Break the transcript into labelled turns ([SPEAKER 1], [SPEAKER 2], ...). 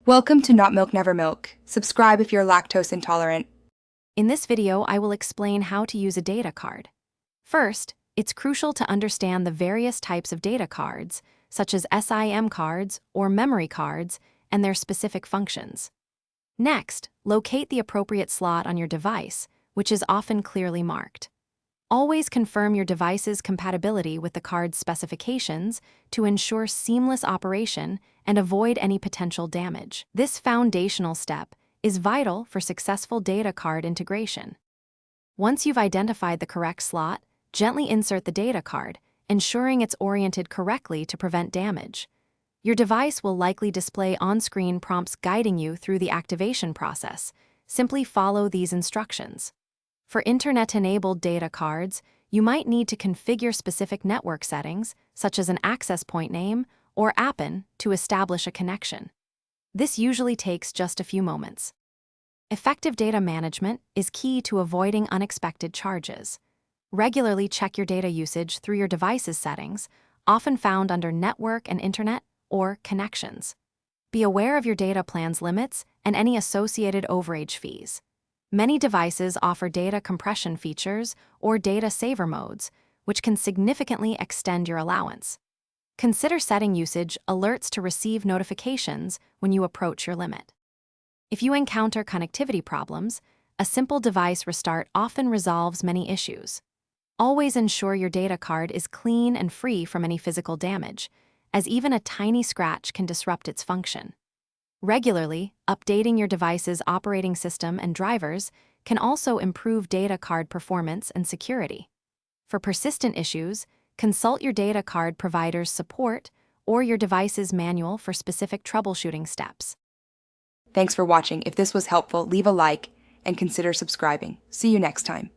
[SPEAKER 1] Welcome to Not Milk Never Milk. Subscribe if you're lactose intolerant.
[SPEAKER 2] In this video, I will explain how to use a data card. First, it's crucial to understand the various types of data cards, such as SIM cards or memory cards, and their specific functions. Next, locate the appropriate slot on your device, which is often clearly marked. Always confirm your device's compatibility with the card's specifications to ensure seamless operation and avoid any potential damage. This foundational step is vital for successful data card integration. Once you've identified the correct slot, gently insert the data card, ensuring it's oriented correctly to prevent damage. Your device will likely display on-screen prompts guiding you through the activation process. Simply follow these instructions. For internet-enabled data cards, you might need to configure specific network settings, such as an access point name or APN, to establish a connection. This usually takes just a few moments. Effective data management is key to avoiding unexpected charges. Regularly check your data usage through your device's settings, often found under Network and Internet or Connections. Be aware of your data plan's limits and any associated overage fees. Many devices offer data compression features or data saver modes, which can significantly extend your allowance. Consider setting usage alerts to receive notifications when you approach your limit. If you encounter connectivity problems, a simple device restart often resolves many issues. Always ensure your data card is clean and free from any physical damage, as even a tiny scratch can disrupt its function. Regularly, updating your device's operating system and drivers can also improve data card performance and security. For persistent issues, consult your data card provider's support or your device's manual for specific troubleshooting steps.
[SPEAKER 1] Thanks for watching. If this was helpful, leave a like and consider subscribing. See you next time.